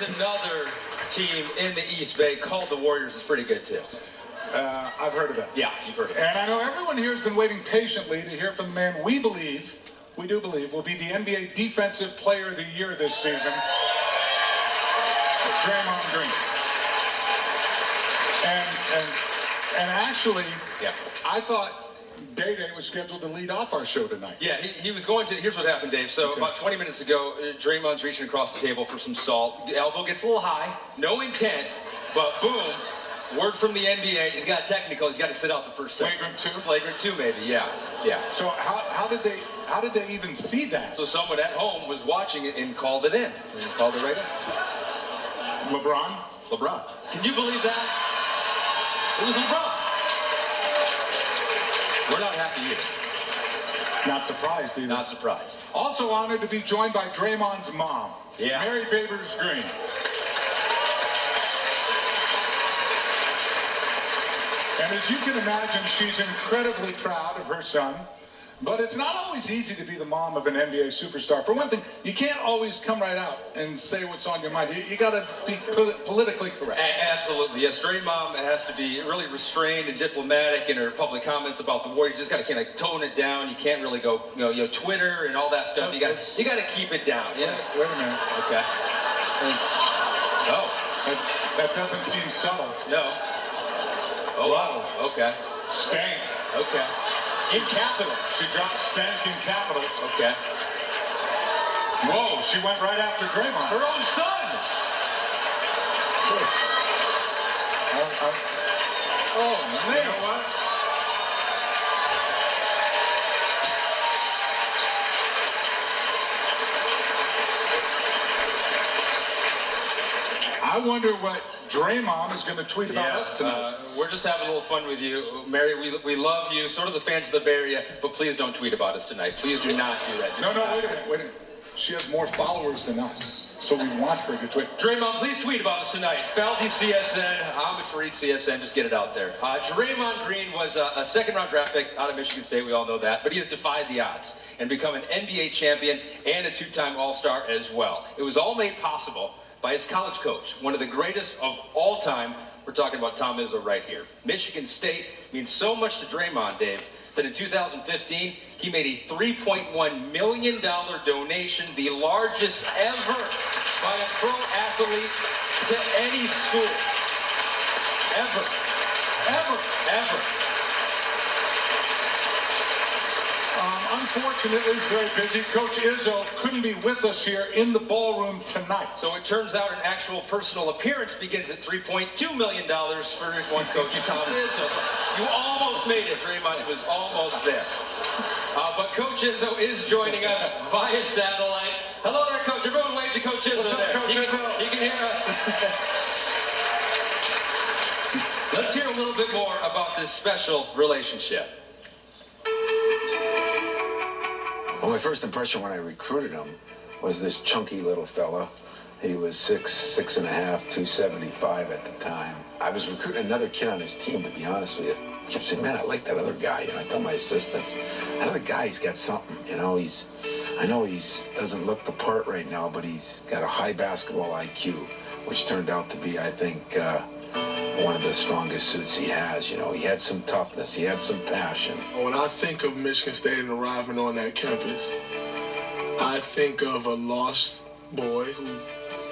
There's another team in the East Bay called the Warriors. It's pretty good, too. I've heard of it. Yeah, you've heard of it. And I know everyone here has been waiting patiently to hear from the man we do believe, will be the NBA Defensive Player of the Year this season, Draymond Green. And actually, yeah. I thought Day-Day was scheduled to lead off our show tonight. Yeah, he was going to. Here's what happened, Dave. So about 20 minutes ago, Draymond's reaching across the table for some salt. The elbow gets a little high. No intent, but boom. Word from the NBA. He's got technical. He's got to sit out the first set. Flagrant 2? Flagrant 2, maybe. Yeah. So how did they even see that? So someone at home was watching it and called it in. And called it right in. LeBron? LeBron. Can you believe that? It was LeBron. We're not happy either. Not surprised either. Not surprised. Also honored to be joined by Draymond's mom, Mary Favors Green. And as you can imagine, she's incredibly proud of her son. But it's not always easy to be the mom of an NBA superstar. For one thing, you can't always come right out and say what's on your mind. You got to be politically correct. Absolutely, yes. Draymond has to be really restrained and diplomatic in her public comments about the Warriors. You just got to kind of tone it down. You can't really go, Twitter and all that stuff. You got to keep it down. Yeah. Wait a minute. Okay. No. That doesn't seem subtle. No. Oh, wow. Okay. Stank. Okay. In capitals. She dropped stank in capitals. Okay. Whoa, she went right after Draymond. Her own son. Oh, man. You know what? I wonder what Draymond is going to tweet about us tonight. We're just having a little fun with you. Mary, we love you, sort of the fans of the Bay Area, but please don't tweet about us tonight. Please do not do that. No, wait a minute. She has more followers than us, so we want her to tweet. Draymond, please tweet about us tonight. Faldy CSN, homage for each CSN, just get it out there. Draymond Green was a second-round draft pick out of Michigan State, we all know that, but he has defied the odds and become an NBA champion and a two-time All-Star as well. It was all made possible by his college coach, one of the greatest of all time. We're talking about Tom Izzo right here. Michigan State means so much to Draymond, Dave, that in 2015, he made a $3.1 million donation, the largest ever by a pro athlete to any school. Ever. Unfortunately, he's very busy. Coach Izzo couldn't be with us here in the ballroom tonight. So it turns out an actual personal appearance begins at $3.2 million for one coach, Tom Izzo. You almost made it, Draymond. It was almost there. But Coach Izzo is joining us via satellite. Hello there, Coach. Everyone wave to Coach Izzo. What's up, there. Coach Izzo? He can hear us. Let's hear a little bit more about this special relationship. Well, my first impression when I recruited him was this chunky little fella. He was 6'1", 275 at the time. I was recruiting another kid on his team, to be honest with you. I kept saying, man, I like that other guy. I tell my assistants, that other guy's got something. I know he doesn't look the part right now, but he's got a high basketball IQ, which turned out to be, I think, one of the strongest suits he has. He had some toughness, he had some passion. When I think of Michigan State and arriving on that campus, I think of a lost boy who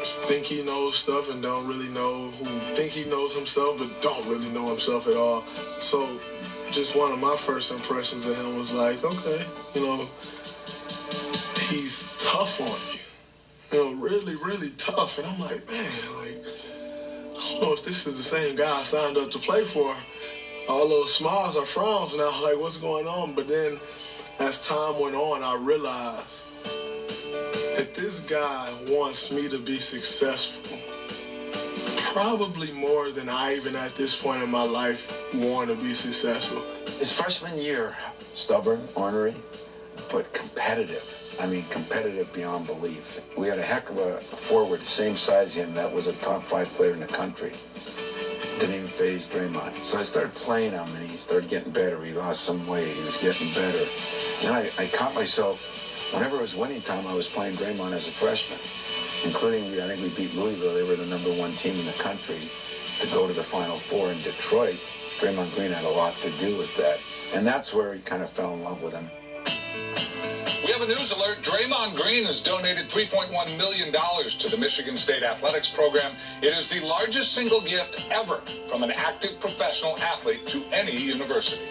think he knows stuff and don't really know, who think he knows himself but don't really know himself at all. So just one of my first impressions of him was like, okay, he's tough on you. Really, really tough. And I'm like, man, I don't know if this is the same guy I signed up to play for. All those smiles are frowns now, like what's going on? But then as time went on, I realized that this guy wants me to be successful. Probably more than I even at this point in my life want to be successful. His freshman year, stubborn, ornery, but competitive. Competitive beyond belief. We had a heck of a forward, same size as him, that was a top 5 player in the country. Didn't even faze Draymond. So I started playing him, and he started getting better. He lost some weight. He was getting better. Then I caught myself, whenever it was winning time, I was playing Draymond as a freshman. including, I think we beat Louisville. They were the #1 team in the country to go to the Final Four in Detroit. Draymond Green had a lot to do with that. And that's where he kind of fell in love with him. We have a news alert. Draymond Green has donated $3.1 million to the Michigan State Athletics program. It is the largest single gift ever from an active professional athlete to any university.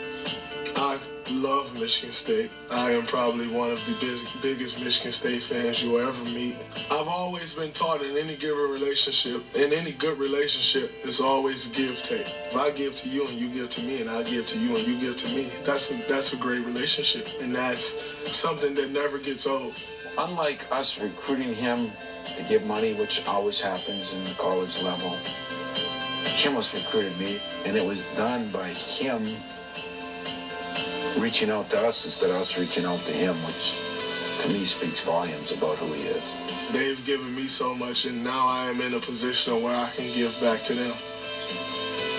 I love Michigan State. I am probably one of the biggest Michigan State fans you'll ever meet. I've always been taught in any given relationship, in any good relationship, it's always give-take. If I give to you and you give to me and I give to you and you give to me, that's a great relationship. And that's something that never gets old. Unlike us recruiting him to give money, which always happens in the college level, he almost recruited me, and it was done by him reaching out to us instead of us reaching out to him, which to me speaks volumes about who he is. They've given me so much, and now I am in a position where I can give back to them.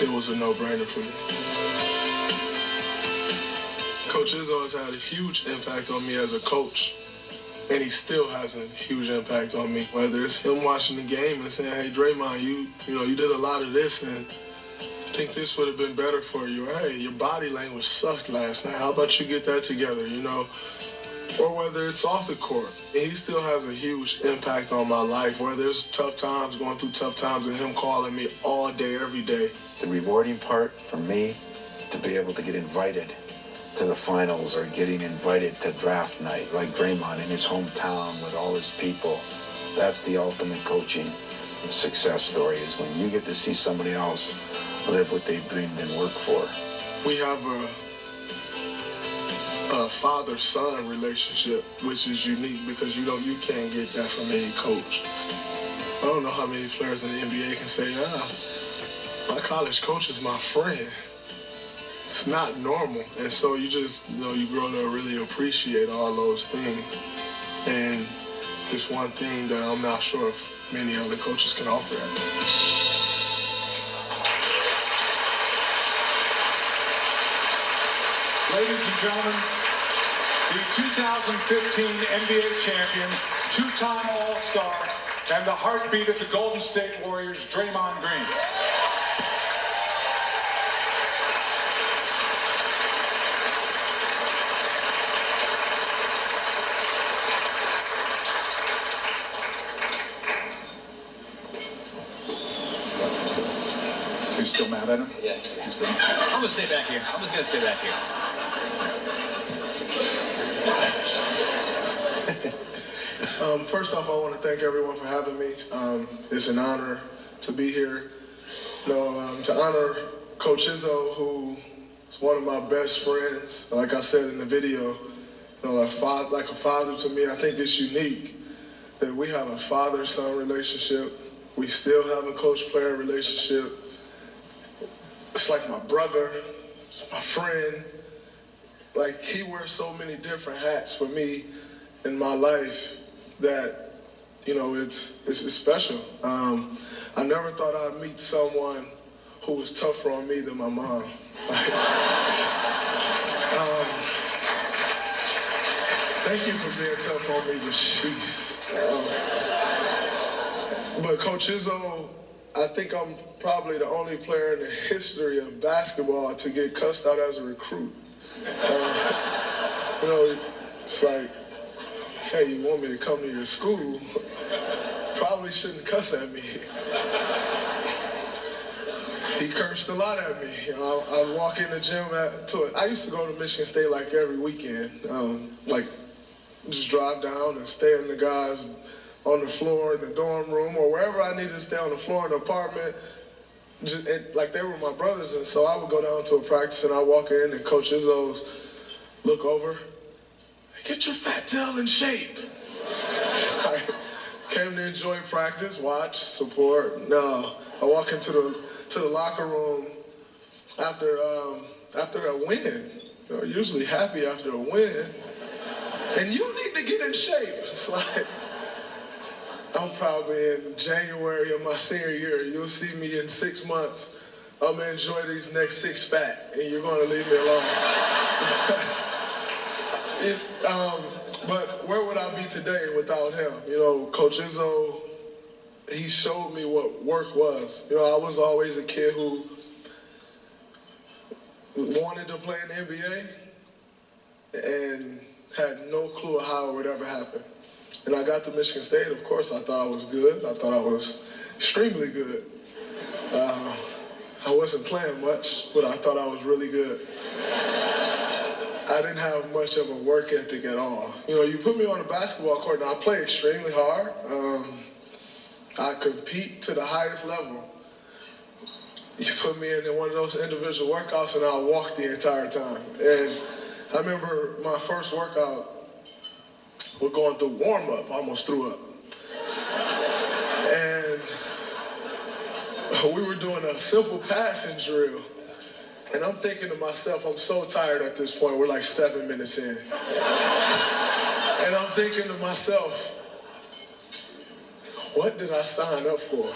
It was a no-brainer for me. Coach Izzo has had a huge impact on me as a coach, and he still has a huge impact on me. Whether it's him watching the game and saying, "Hey, Draymond, you did a lot of this, and I think this would have been better for you. Or, hey, your body language sucked last night. How about you get that together?" Or whether it's off the court. He still has a huge impact on my life. Whether it's tough times, going through tough times, and him calling me all day, every day. The rewarding part for me, to be able to get invited to the finals or getting invited to draft night, like Draymond in his hometown with all his people, that's the ultimate coaching success story, is when you get to see somebody else live what they dreamed and work for. We have a father-son relationship, which is unique because you can't get that from any coach. I don't know how many players in the NBA can say, my college coach is my friend. It's not normal. And so you just, you grow to really appreciate all those things. And it's one thing that I'm not sure if many other coaches can offer that. Ladies and gentlemen, the 2015 NBA champion, two-time All-Star, and the heartbeat of the Golden State Warriors, Draymond Green. You still mad at him? Yeah. I'm going to stay back here. I'm just going to stay back here. First off, I want to thank everyone for having me. It's an honor to be here. To honor Coach Izzo, who is one of my best friends. Like I said in the video, like a father to me. I think it's unique that we have a father-son relationship. We still have a coach-player relationship. It's like my brother, it's my friend. Like, he wears so many different hats for me in my life that, it's special. I never thought I'd meet someone who was tougher on me than my mom. Thank you for being tough on me, but sheesh. But Coach Izzo, I think I'm probably the only player in the history of basketball to get cussed out as a recruit. It's like, hey, you want me to come to your school? Probably shouldn't cuss at me. He cursed a lot at me. I'd walk in the gym I used to go to Michigan State like every weekend. Just drive down and stay in the guys on the floor in the dorm room or wherever I needed to stay on the floor in the apartment. Like, they were my brothers, and so I would go down to a practice and I'd walk in and Coach Izzo's look over, "Get your fat tail in shape." I came to enjoy practice, watch, support. No, I walk into the locker room after a win. Usually happy after a win. And you need to get in shape. It's like, I'm probably in January of my senior year. You'll see me in 6 months. I'm gonna enjoy these next 6 fat, and you're gonna leave me alone. But where would I be today without him? Coach Izzo he showed me what work was. You know, I was always a kid who wanted to play in the NBA and had no clue how it would ever happen. And I got to Michigan State. Of course, I thought I was good. I thought I was extremely good. I wasn't playing much, but I thought I was really good. I didn't have much of a work ethic at all. You know, you put me on a basketball court, and I play extremely hard. I compete to the highest level. You put me in one of those individual workouts, and I'll walk the entire time. And I remember my first workout, we're going through warm-up, I almost threw up. And we were doing a simple passing drill. And I'm thinking to myself, I'm so tired at this point. We're like 7 minutes in. And I'm thinking to myself, what did I sign up for?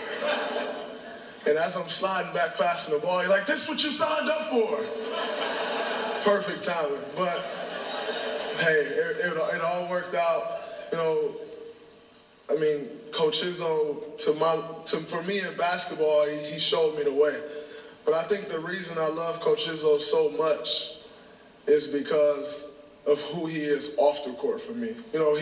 And as I'm sliding back passing the ball, you're like, this is what you signed up for. Perfect timing. But hey, it all worked out. You know, I mean, Coach Izzo, for me in basketball, he showed me the way. But I think the reason I love Coach Izzo so much is because of who he is off the court for me. You know,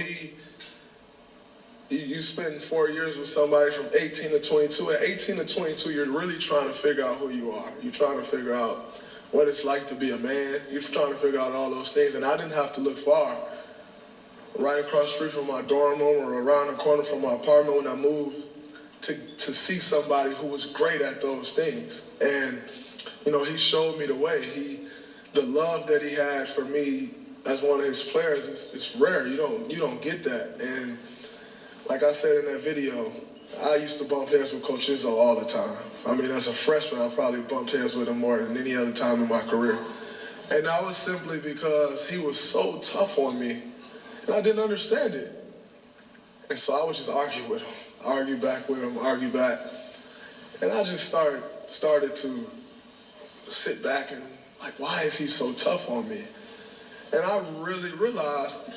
you spend 4 years with somebody from 18 to 22. At 18 to 22, you're really trying to figure out who you are. You're trying to figure out what it's like to be a man. You're trying to figure out all those things. And I didn't have to look far. Right across the street from my dorm room or around the corner from my apartment when I moved, to see somebody who was great at those things. And, you know, he showed me the way. The love that he had for me as one of his players is rare. You don't get that. And like I said in that video, I used to bump heads with Coach Izzo all the time. I mean, as a freshman, I probably bumped heads with him more than any other time in my career. And that was simply because he was so tough on me, and I didn't understand it. And so I would just argue with him. Argue back with him, argue back. And I just started to sit back and like, why is he so tough on me? And I really realized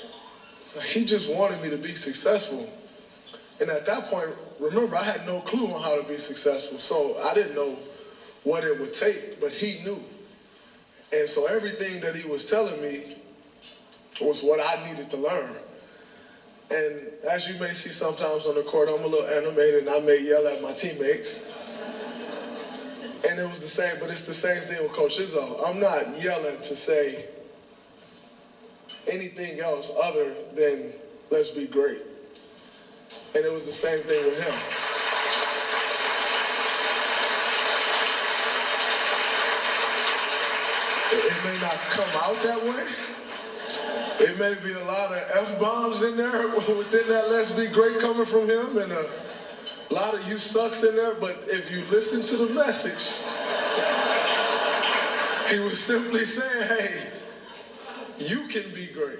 he just wanted me to be successful. And at that point, remember, I had no clue on how to be successful. So I didn't know what it would take, but he knew. And so everything that he was telling me was what I needed to learn. And as you may see sometimes on the court, I'm a little animated and I may yell at my teammates. And it was the same, but it's the same thing with Coach Izzo. I'm not yelling to say anything else other than let's be great. And it was the same thing with him. It may not come out that way. It may be a lot of F-bombs in there within that let's be great coming from him, and a lot of you sucks in there, but if you listen to the message, he was simply saying, hey, you can be great.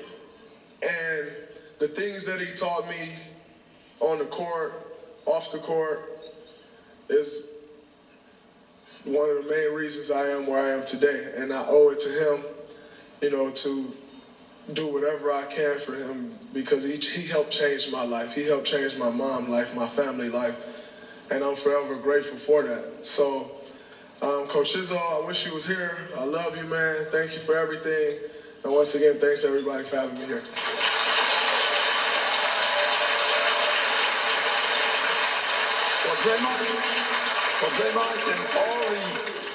And the things that he taught me on the court, off the court, is one of the main reasons I am where I am today. And I owe it to him, you know, to do whatever I can for him, because he helped change my life. He helped change my mom's life, my family life, and I'm forever grateful for that. So, Coach Izzo, I wish he was here. I love you, man. Thank you for everything. And once again, thanks everybody for having me here. Well, Draymond, and all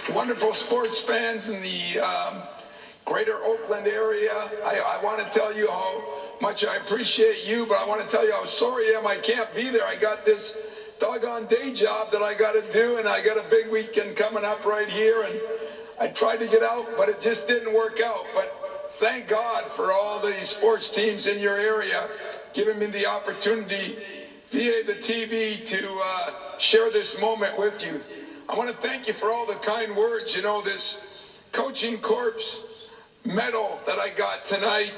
the wonderful sports fans in the greater Oakland area, I want to tell you how much I appreciate you, but I want to tell you how sorry I am I can't be there. I got this doggone day job that I got to do, and I got a big weekend coming up right here, and I tried to get out, but it just didn't work out. But thank God for all the sports teams in your area giving me the opportunity via the TV to share this moment with you. I want to thank you for all the kind words. You know, this Coaching Corps medal that I got tonight,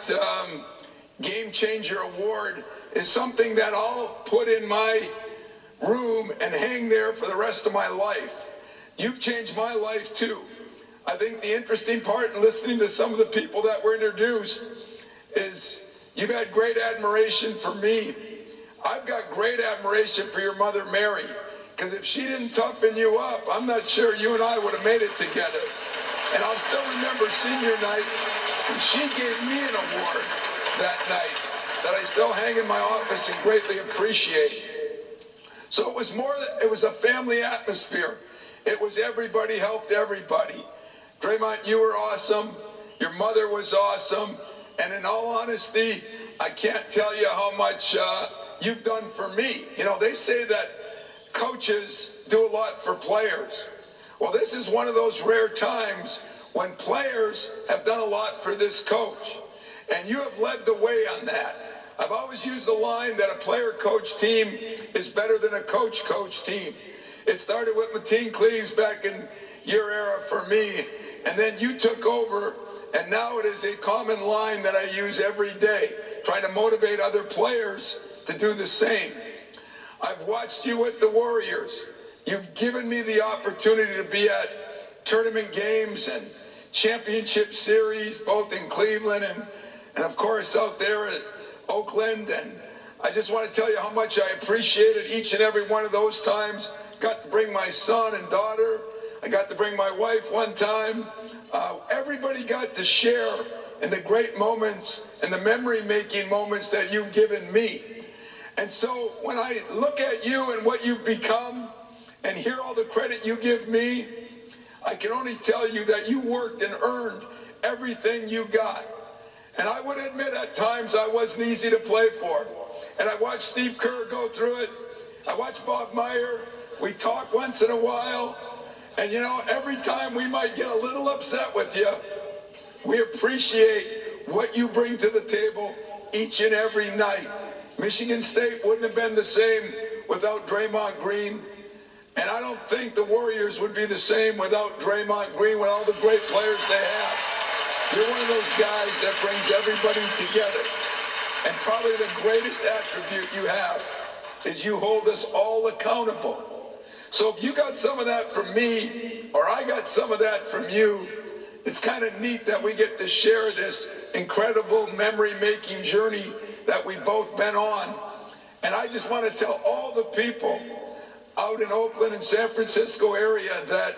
Game Changer Award, is something that I'll put in my room and hang there for the rest of my life. You've changed my life too. I think the interesting part in listening to some of the people that were introduced is you've had great admiration for me. I've got great admiration for your mother, Mary, because if she didn't toughen you up, I'm not sure you and I would have made it together. And I'll still remember senior night when she gave me an award that night that I still hang in my office and greatly appreciate. So it was a family atmosphere. It was everybody helped everybody. Draymond, you were awesome. Your mother was awesome. And in all honesty, I can't tell you how much you've done for me. You know, they say that coaches do a lot for players. Well, this is one of those rare times when players have done a lot for this coach. And you have led the way on that. I've always used the line that a player-coach team is better than a coach-coach team. It started with Mateen Cleaves back in your era for me, and then you took over, and now it is a common line that I use every day, trying to motivate other players to do the same. I've watched you with the Warriors. You've given me the opportunity to be at tournament games and championship series, both in Cleveland and of course out there at Oakland. And I just want to tell you how much I appreciated each and every one of those times. Got to bring my son and daughter. I got to bring my wife one time. Everybody got to share in the great moments and the memory-making moments that you've given me. And so when I look at you and what you've become and hear all the credit you give me, I can only tell you that you worked and earned everything you got. And I would admit at times I wasn't easy to play for. And I watched Steve Kerr go through it. I watched Bob Meyer. We talk once in a while. And you know, every time we might get a little upset with you, we appreciate what you bring to the table each and every night. Michigan State wouldn't have been the same without Draymond Green. And I don't think the Warriors would be the same without Draymond Green, with all the great players they have. You're one of those guys that brings everybody together. And probably the greatest attribute you have is you hold us all accountable. So if you got some of that from me, or I got some of that from you, it's kind of neat that we get to share this incredible memory-making journey that we've both been on. And I just want to tell all the people out in Oakland and San Francisco area that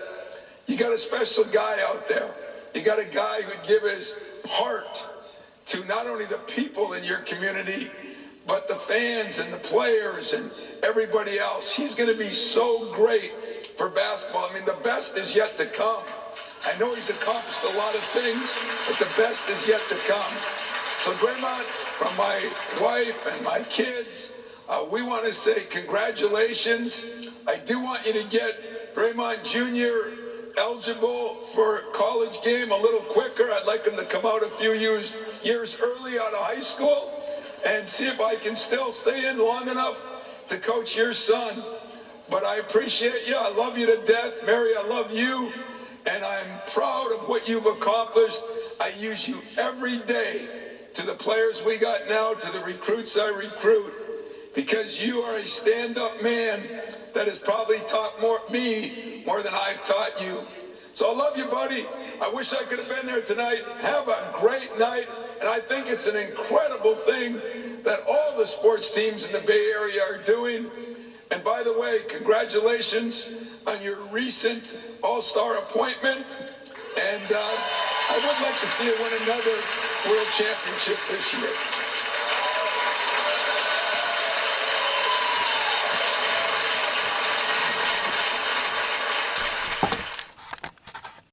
you got a special guy out there. You got a guy who'd give his heart to not only the people in your community, but the fans and the players and everybody else. He's going to be so great for basketball. I mean, the best is yet to come. I know he's accomplished a lot of things, but the best is yet to come. So Draymond, from my wife and my kids, we want to say congratulations. I do want you to get Draymond Jr. eligible for college game a little quicker. I'd like him to come out a few years early out of high school and see if I can still stay in long enough to coach your son. But I appreciate you. I love you to death. Mary, I love you. And I'm proud of what you've accomplished. I use you every day to the players we got now, to the recruits I recruit, because you are a stand-up man that has probably taught me more than I've taught you. So I love you, buddy. I wish I could have been there tonight. Have a great night. And I think it's an incredible thing that all the sports teams in the Bay Area are doing. And by the way, congratulations on your recent All-Star appointment. And I would like to see you win another World Championship this year.